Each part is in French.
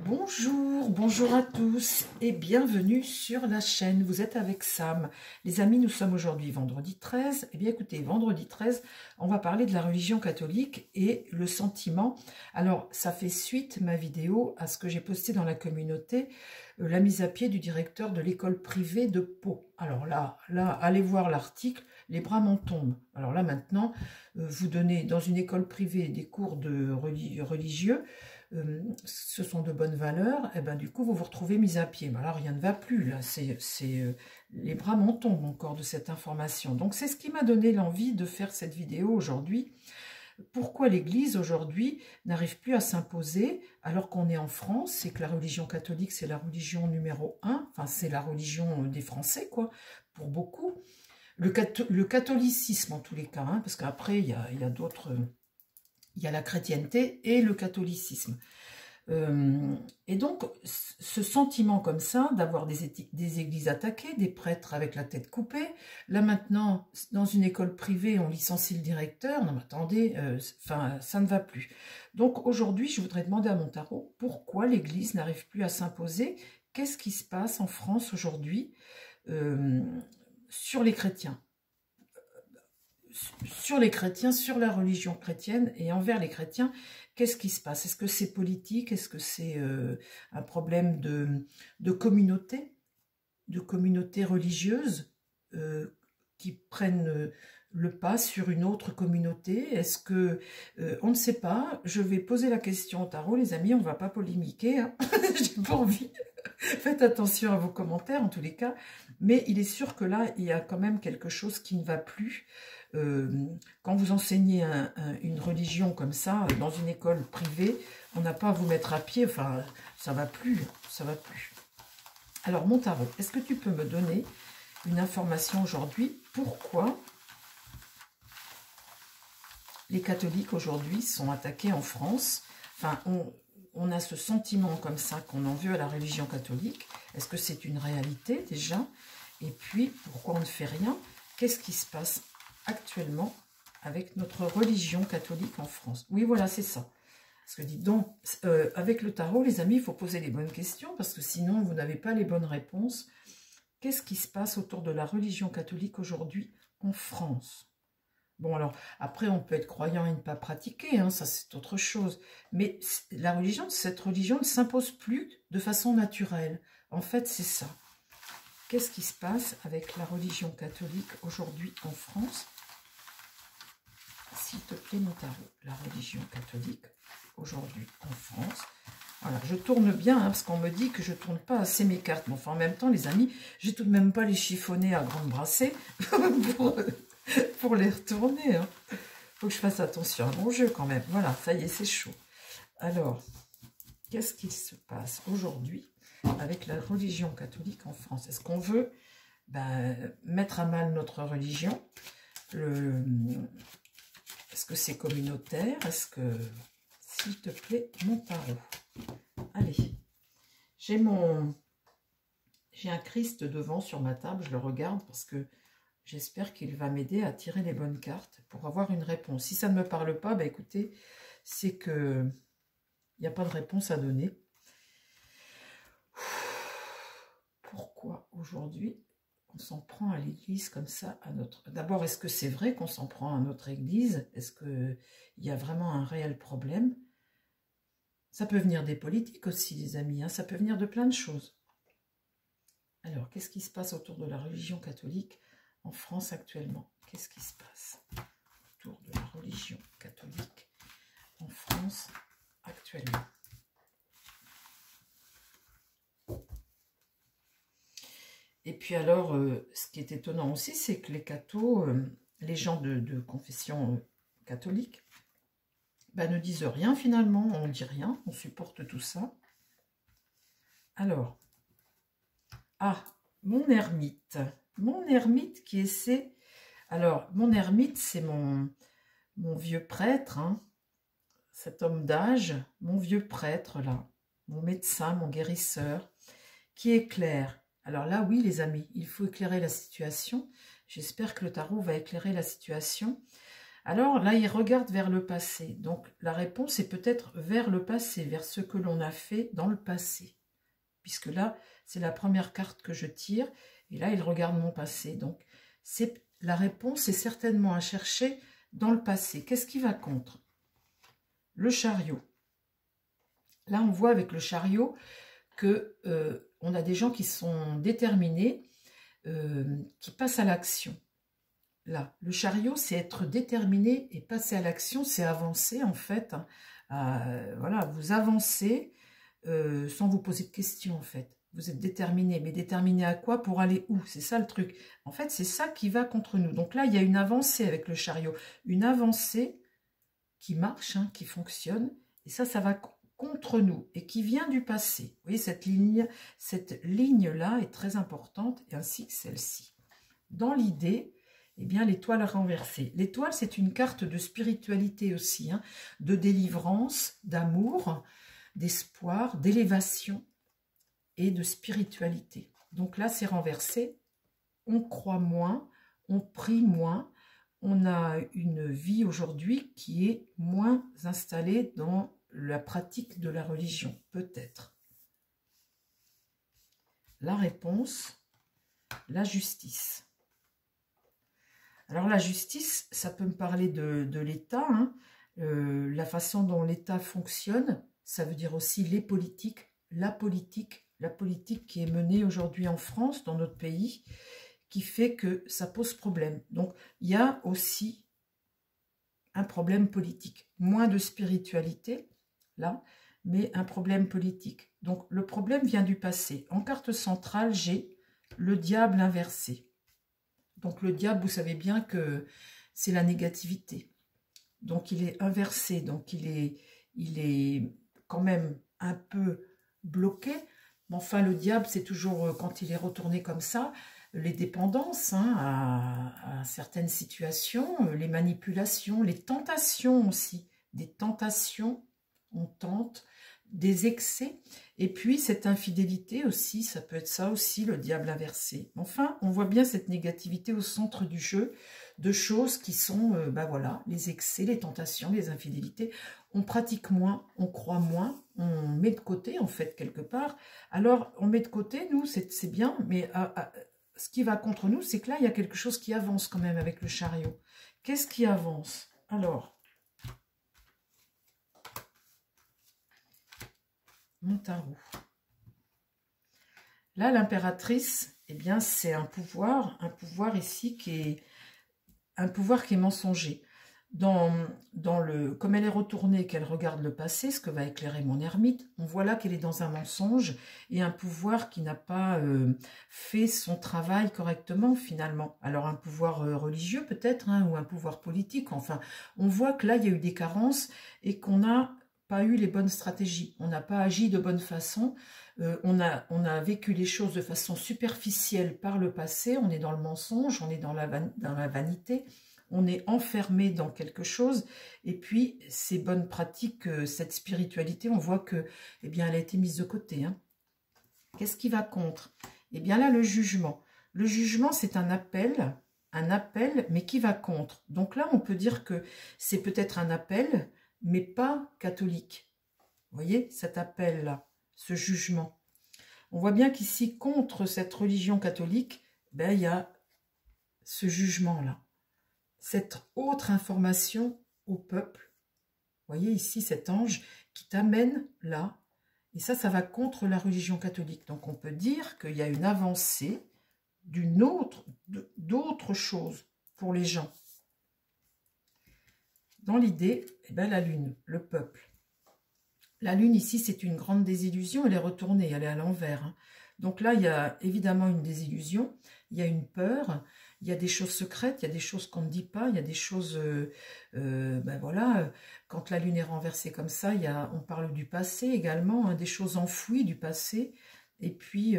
Bonjour, bonjour à tous et bienvenue sur la chaîne. Vous êtes avec Sam. Les amis, nous sommes aujourd'hui vendredi 13. Eh bien écoutez, vendredi 13, on va parler de la religion catholique et le sentiment. Alors, ça fait suite, ma vidéo, à ce que j'ai posté dans la communauté, la mise à pied du directeur de l'école privée de Pau. Alors là, allez voir l'article, les bras m'en tombent. Alors là, maintenant, vous donnez dans une école privée des cours de religieux, ce sont de bonnes valeurs, et ben du coup vous vous retrouvez mis à pied. Mais alors rien ne va plus là, les bras m'en tombent encore de cette information. Donc c'est ce qui m'a donné l'envie de faire cette vidéo aujourd'hui. Pourquoi l'Église aujourd'hui n'arrive plus à s'imposer alors qu'on est en France, c'est que la religion catholique c'est la religion numéro 1, enfin c'est la religion des Français quoi, pour beaucoup. Le catholicisme en tous les cas, hein, parce qu'après il y a d'autres... Il y a la chrétienté et le catholicisme. Et donc, ce sentiment comme ça, d'avoir des églises attaquées, des prêtres avec la tête coupée, là maintenant, dans une école privée, on licencie le directeur, non mais attendez, ça ne va plus. Donc aujourd'hui, je voudrais demander à mon tarot, pourquoi l'Église n'arrive plus à s'imposer? Qu'est-ce qui se passe en France aujourd'hui sur les chrétiens? Sur les chrétiens, sur la religion chrétienne et envers les chrétiens, qu'est-ce qui se passe? Est-ce que c'est politique? Est-ce que c'est un problème de communauté religieuse qui prennent le pas sur une autre communauté? Est-ce que... on ne sait pas. Je vais poser la question au tarot, les amis, on ne va pas polémiquer, hein. J'ai pas envie. Faites attention à vos commentaires en tous les cas. Mais il est sûr que là, il y a quand même quelque chose qui ne va plus. Quand vous enseignez une religion comme ça, dans une école privée, on n'a pas à vous mettre à pied, enfin, ça va plus, ça va plus. Alors, mon tarot, est-ce que tu peux me donner une information aujourd'hui? Pourquoi les catholiques aujourd'hui sont attaqués en France? Enfin, on a ce sentiment comme ça qu'on en veut à la religion catholique. Est-ce que c'est une réalité déjà? Et puis, pourquoi on ne fait rien? Qu'est-ce qui se passe actuellement avec notre religion catholique en France? Oui, voilà, c'est ça. Parce que dites donc, avec le tarot, les amis, il faut poser les bonnes questions, parce que sinon, vous n'avez pas les bonnes réponses. Qu'est-ce qui se passe autour de la religion catholique aujourd'hui en France? Bon, alors, après, on peut être croyant et ne pas pratiquer, hein, ça c'est autre chose. Mais cette religion ne s'impose plus de façon naturelle. En fait, c'est ça. Qu'est-ce qui se passe avec la religion catholique aujourd'hui en France? S'il te plaît, mon tarot, la religion catholique aujourd'hui en France. Voilà, je tourne bien, hein, parce qu'on me dit que je ne tourne pas assez mes cartes. Mais enfin, en même temps, les amis, j'ai tout de même pas les chiffonner à grande brassée pour les retourner. Hein. Faut que je fasse attention à mon jeu quand même. Voilà, ça y est, c'est chaud. Alors, qu'est-ce qu'il se passe aujourd'hui avec la religion catholique en France? Est-ce qu'on veut mettre à mal notre religion? Est-ce que c'est communautaire? Est-ce que... S'il te plaît, mon tarot. Allez. J'ai un Christ devant sur ma table. Je le regarde parce que j'espère qu'il va m'aider à tirer les bonnes cartes pour avoir une réponse. Si ça ne me parle pas, écoutez, c'est que il n'y a pas de réponse à donner. Pourquoi aujourd'hui on s'en prend à l'église comme ça à notre... D'abord, est-ce que c'est vrai qu'on s'en prend à notre église? Est-ce qu'il y a vraiment un réel problème? Ça peut venir des politiques aussi, les amis, hein, ça peut venir de plein de choses. Alors, qu'est-ce qui se passe autour de la religion catholique en France actuellement? Qu'est-ce qui se passe autour de la religion catholique en France actuellement? Et puis alors, ce qui est étonnant aussi, c'est que les cathos, les gens de confession catholique, ne disent rien finalement, on ne dit rien, on supporte tout ça. Alors, mon ermite qui essaie... Alors, mon ermite, c'est mon vieux prêtre, hein, cet homme d'âge, mon vieux prêtre là, mon médecin, mon guérisseur, qui éclaire. Alors là, oui, les amis, il faut éclairer la situation. J'espère que le tarot va éclairer la situation. Alors là, il regarde vers le passé. Donc la réponse est peut-être vers le passé, vers ce que l'on a fait dans le passé. Puisque là, c'est la première carte que je tire. Et là, il regarde mon passé. Donc la réponse est certainement à chercher dans le passé. Qu'est-ce qui va contre? Le chariot. Là, on voit avec le chariot que on a des gens qui sont déterminés, qui passent à l'action. Là, le chariot, c'est être déterminé et passer à l'action, c'est avancer en fait. Voilà, vous avancez sans vous poser de questions en fait. Vous êtes déterminé, mais déterminé à quoi? Pour aller où? C'est ça le truc. En fait, c'est ça qui va contre nous. Donc là, il y a une avancée avec le chariot. Une avancée qui marche, hein, qui fonctionne. Et ça va contre nous et qui vient du passé. Vous voyez, cette ligne-là est très importante, et ainsi que celle-ci. Dans l'idée, eh bien, l'étoile renversée. L'étoile, c'est une carte de spiritualité aussi, hein, de délivrance, d'amour, d'espoir, d'élévation et de spiritualité. Donc là, c'est renversé. On croit moins, on prie moins, on a une vie aujourd'hui qui est moins installée dans la pratique de la religion, peut-être. La réponse, la justice. Alors la justice, ça peut me parler de l'État, hein, la façon dont l'État fonctionne, ça veut dire aussi les politiques, la politique qui est menée aujourd'hui en France, dans notre pays, qui fait que ça pose problème. Donc il y a aussi un problème politique, moins de spiritualité, là, mais un problème politique. Donc le problème vient du passé. En carte centrale, j'ai le diable inversé. Donc le diable, vous savez bien que c'est la négativité. Donc il est inversé, donc il est quand même un peu bloqué. Mais enfin, le diable, c'est toujours, quand il est retourné comme ça, les dépendances, hein, à certaines situations, les manipulations, les tentations aussi. Des tentations, on tente, des excès, et puis cette infidélité aussi, ça peut être ça aussi, le diable inversé. Enfin, on voit bien cette négativité au centre du jeu, de choses qui sont, ben voilà, les excès, les tentations, les infidélités. On pratique moins, on croit moins, on met de côté en fait quelque part. Alors, on met de côté, nous, c'est bien, mais ce qui va contre nous, c'est que là, il y a quelque chose qui avance quand même avec le chariot. Qu'est-ce qui avance? Alors, mon tarot. Là, l'impératrice, eh bien, c'est un pouvoir ici qui est un pouvoir qui est mensonger. Comme elle est retournée, qu'elle regarde le passé, ce que va éclairer mon ermite, on voit là qu'elle est dans un mensonge et un pouvoir qui n'a pas fait son travail correctement finalement. Alors un pouvoir religieux peut-être, hein, ou un pouvoir politique, enfin, on voit que là il y a eu des carences et qu'on n'a pas eu les bonnes stratégies, on n'a pas agi de bonne façon, on a vécu les choses de façon superficielle par le passé, on est dans le mensonge, on est dans la vanité, on est enfermé dans quelque chose, et puis ces bonnes pratiques, cette spiritualité, on voit que, eh bien, elle a été mise de côté. Hein. Qu'est-ce qui va contre? Eh bien là, le jugement. Le jugement, c'est un appel, mais qui va contre. Donc là, on peut dire que c'est peut-être un appel, mais pas catholique. Vous voyez, cet appel-là, ce jugement. On voit bien qu'ici, contre cette religion catholique, ben, il y a ce jugement-là. Cette autre information au peuple. Vous voyez ici cet ange qui t'amène là. Et ça va contre la religion catholique. Donc on peut dire qu'il y a une avancée d'autres choses pour les gens. Dans l'idée, eh ben, la lune, le peuple. La lune ici, c'est une grande désillusion. Elle est retournée, elle est à l'envers. Hein. Donc là, il y a évidemment une désillusion. Il y a une peur. Il y a des choses secrètes, il y a des choses qu'on ne dit pas, il y a des choses, ben voilà, quand la lune est renversée comme ça, on parle du passé également, hein, des choses enfouies du passé, et puis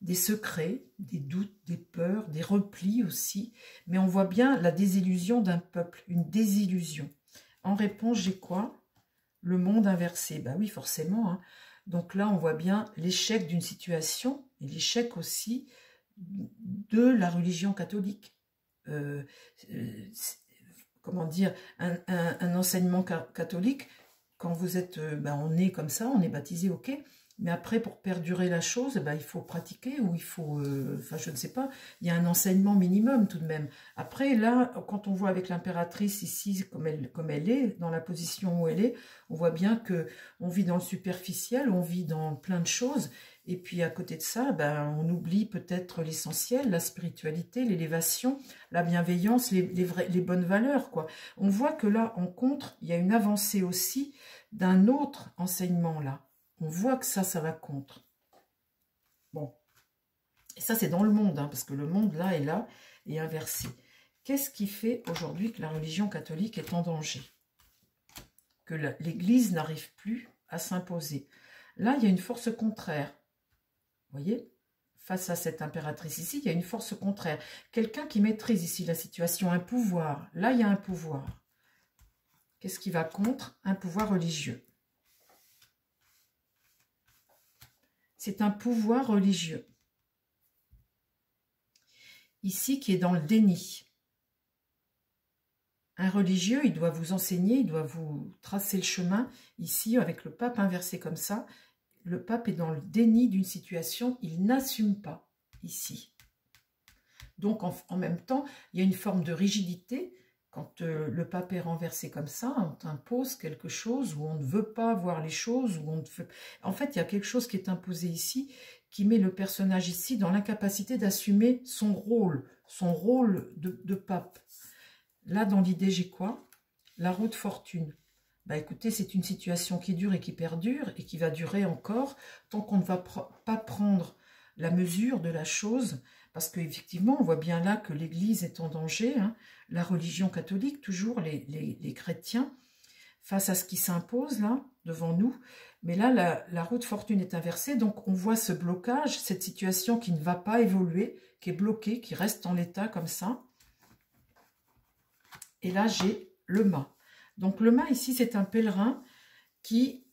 des secrets, des doutes, des peurs, des replis aussi, mais on voit bien la désillusion d'un peuple, une désillusion. En réponse, j'ai quoi? Le monde inversé, ben oui, forcément, hein. Donc là, on voit bien l'échec d'une situation, et l'échec aussi de la religion catholique. comment dire, un enseignement catholique. Quand vous êtes, on est comme ça, on est baptisé, ok. Mais après, pour perdurer la chose, il faut pratiquer ou il faut, enfin, je ne sais pas, il y a un enseignement minimum tout de même. Après, là, quand on voit avec l'impératrice ici, comme elle est, dans la position où elle est, on voit bien que on vit dans le superficiel, on vit dans plein de choses. Et puis, à côté de ça, on oublie peut-être l'essentiel, la spiritualité, l'élévation, la bienveillance, les bonnes valeurs, quoi. On voit que là, en contre, il y a une avancée aussi d'un autre enseignement, là. On voit que ça va contre. Bon. Et ça, c'est dans le monde, hein, parce que le monde, là, est inversé. Qu'est-ce qui fait aujourd'hui que la religion catholique est en danger? Que l'Église n'arrive plus à s'imposer. Là, il y a une force contraire. Vous voyez? Face à cette impératrice ici, il y a une force contraire. Quelqu'un qui maîtrise ici la situation, un pouvoir. Là, il y a un pouvoir. Qu'est-ce qui va contre? Un pouvoir religieux. C'est un pouvoir religieux. Ici, qui est dans le déni. Un religieux, il doit vous enseigner, il doit vous tracer le chemin. Ici, avec le pape inversé comme ça, le pape est dans le déni d'une situation, il n'assume pas ici. Donc, en même temps, il y a une forme de rigidité. Quand le pape est renversé comme ça, on t'impose quelque chose où on ne veut pas voir les choses, où on ne veut... En fait, il y a quelque chose qui est imposé ici, qui met le personnage ici dans l'incapacité d'assumer son rôle de pape. Là, dans l'idée, j'ai quoi? La roue de fortune. Écoutez, c'est une situation qui dure et qui perdure et qui va durer encore tant qu'on ne va pas prendre la mesure de la chose, parce qu'effectivement, on voit bien là que l'Église est en danger, hein, la religion catholique, toujours les chrétiens, face à ce qui s'impose là, devant nous. Mais là, la roue de fortune est inversée, donc on voit ce blocage, cette situation qui ne va pas évoluer, qui est bloquée, qui reste en l'état comme ça. Et là, j'ai le mât. Donc le mât ici, c'est un pèlerin qui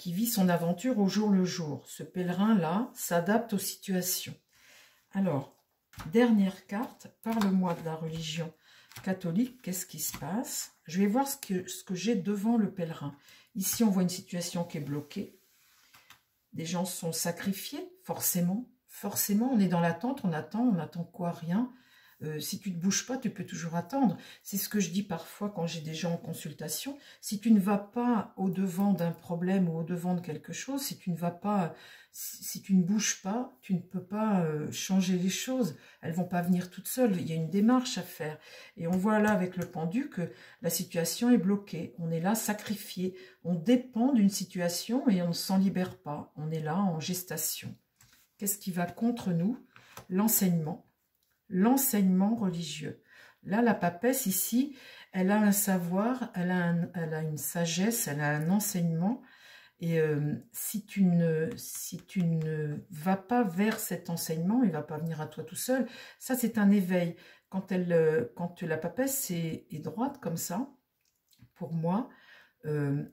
vit son aventure au jour le jour. Ce pèlerin-là s'adapte aux situations. Alors, dernière carte, parle-moi de la religion catholique, qu'est-ce qui se passe? Je vais voir ce que j'ai devant le pèlerin. Ici, on voit une situation qui est bloquée. Des gens sont sacrifiés, forcément. Forcément, on est dans l'attente, on attend quoi? Rien. Si tu ne te bouges pas, tu peux toujours attendre. C'est ce que je dis parfois quand j'ai des gens en consultation. Si tu ne vas pas au-devant d'un problème ou au-devant de quelque chose, si tu ne bouges pas, tu ne peux pas changer les choses. Elles ne vont pas venir toutes seules. Il y a une démarche à faire. Et on voit là avec le pendu que la situation est bloquée. On est là sacrifié. On dépend d'une situation et on ne s'en libère pas. On est là en gestation. Qu'est-ce qui va contre nous? L'enseignement. L'enseignement religieux. Là, la papesse, ici, elle a un savoir, elle a une sagesse, elle a un enseignement. Et si tu ne vas pas vers cet enseignement, il ne va pas venir à toi tout seul. Ça, c'est un éveil. Quand la papesse est droite comme ça, pour moi,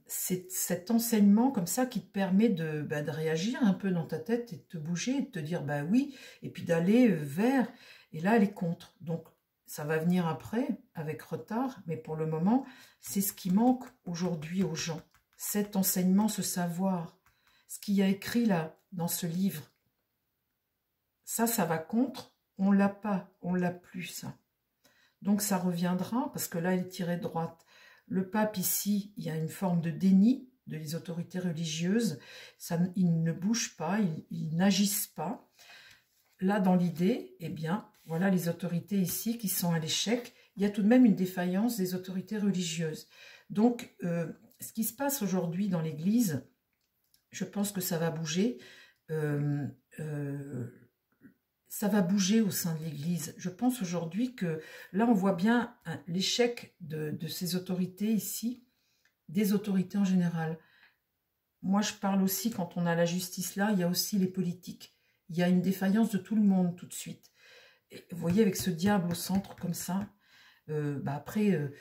c'est cet enseignement comme ça qui te permet de réagir un peu dans ta tête et de te bouger, et de te dire oui, et puis d'aller vers... Et là, elle est contre. Donc, ça va venir après, avec retard, mais pour le moment, c'est ce qui manque aujourd'hui aux gens. Cet enseignement, ce savoir, ce qu'il y a écrit là, dans ce livre. Ça va contre, on l'a pas, on l'a plus, ça. Donc, ça reviendra, parce que là, elle est tirée de droite. Le pape, ici, il y a une forme de déni des autorités religieuses. Ils ne bougent pas, ils n'agissent pas. Là, dans l'idée, eh bien, voilà les autorités ici qui sont à l'échec. Il y a tout de même une défaillance des autorités religieuses. Donc, ce qui se passe aujourd'hui dans l'Église, je pense que ça va bouger. Ça va bouger au sein de l'Église. Je pense aujourd'hui que là, on voit bien l'échec de ces autorités ici, des autorités en général. Moi, je parle aussi, quand on a la justice là, il y a aussi les politiques. Il y a une défaillance de tout le monde tout de suite. Et vous voyez, avec ce diable au centre comme ça, après,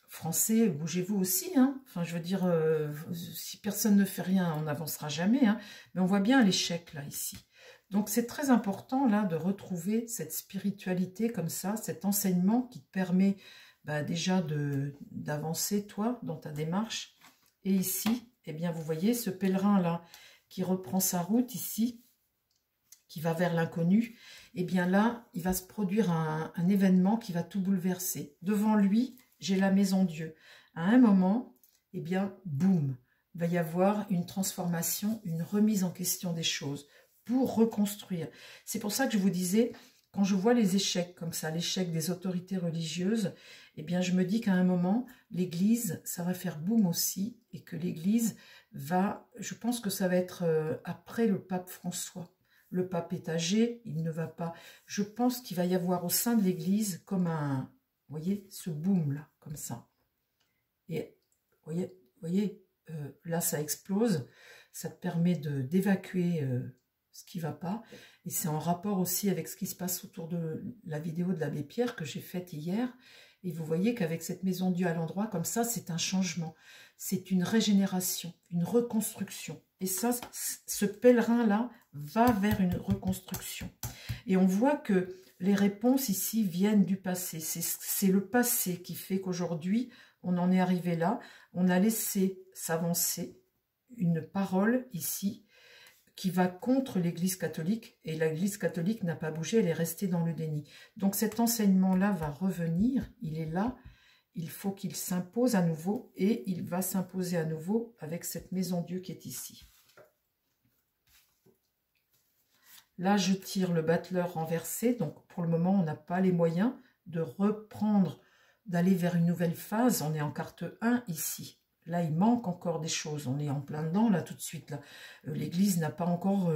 Français, bougez-vous aussi. Hein. Enfin, je veux dire, si personne ne fait rien, on n'avancera jamais. Hein. Mais on voit bien l'échec là, ici. Donc c'est très important là de retrouver cette spiritualité comme ça, cet enseignement qui te permet déjà d'avancer toi dans ta démarche. Et ici, eh bien vous voyez ce pèlerin là qui reprend sa route ici, qui va vers l'inconnu, eh bien là, il va se produire un événement qui va tout bouleverser. Devant lui, j'ai la maison Dieu. À un moment, eh bien, boum, il va y avoir une transformation, une remise en question des choses pour reconstruire. C'est pour ça que je vous disais, quand je vois les échecs comme ça, l'échec des autorités religieuses, eh bien, je me dis qu'à un moment, l'Église, ça va faire boum aussi, et que l'Église va, je pense que ça va être après le pape François. Le pape est âgé, il ne va pas. Je pense qu'il va y avoir au sein de l'Église comme un, vous voyez, ce boom là, comme ça. Et vous voyez, là ça explose, ça te permet d'évacuer ce qui ne va pas. Et c'est en rapport aussi avec ce qui se passe autour de la vidéo de l'abbé Pierre que j'ai faite hier. Et vous voyez qu'avec cette maison Dieu à l'endroit, comme ça, c'est un changement. C'est une régénération, une reconstruction. Et ça, ce pèlerin-là va vers une reconstruction. Et on voit que les réponses ici viennent du passé. C'est le passé qui fait qu'aujourd'hui, on en est arrivé là. On a laissé s'avancer une parole ici qui va contre l'Église catholique, et l'Église catholique n'a pas bougé, elle est restée dans le déni. Donc cet enseignement-là va revenir, il est là, il faut qu'il s'impose à nouveau, et il va s'imposer à nouveau avec cette maison Dieu qui est ici. Là, je tire le battleur renversé, donc pour le moment, on n'a pas les moyens de reprendre, d'aller vers une nouvelle phase. On est en carte 1 ici. Là, il manque encore des choses. On est en plein dedans, là, tout de suite. L'Église n'a pas encore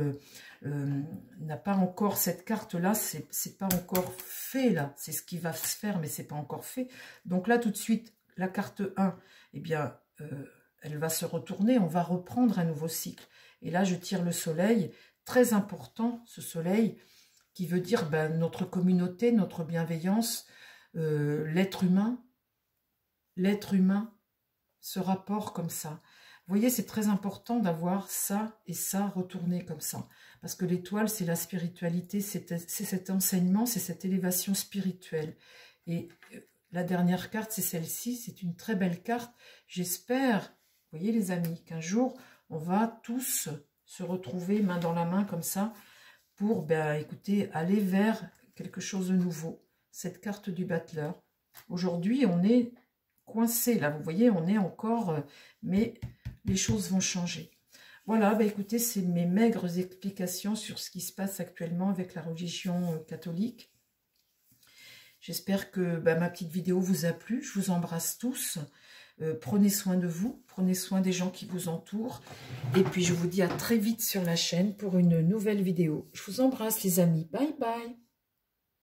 cette carte-là. C'est pas encore fait, là. C'est ce qui va se faire, mais c'est pas encore fait. Donc là, tout de suite, la carte 1, eh bien, elle va se retourner. On va reprendre un nouveau cycle. Et là, je tire le soleil. Très important, ce soleil, qui veut dire notre communauté, notre bienveillance, l'être humain, ce rapport comme ça. Vous voyez, c'est très important d'avoir ça et ça retourné comme ça. Parce que l'étoile, c'est la spiritualité, c'est cet enseignement, c'est cette élévation spirituelle. Et la dernière carte, c'est celle-ci, c'est une très belle carte. J'espère, vous voyez les amis, qu'un jour, on va tous se retrouver main dans la main comme ça pour, écoutez, aller vers quelque chose de nouveau. Cette carte du battleur. Aujourd'hui, on est coincé, là, vous voyez, on est encore, mais les choses vont changer. Voilà, écoutez, c'est mes maigres explications sur ce qui se passe actuellement avec la religion catholique. J'espère que ma petite vidéo vous a plu. Je vous embrasse tous. Prenez soin de vous, prenez soin des gens qui vous entourent. Et puis, je vous dis à très vite sur la chaîne pour une nouvelle vidéo. Je vous embrasse, les amis. Bye bye.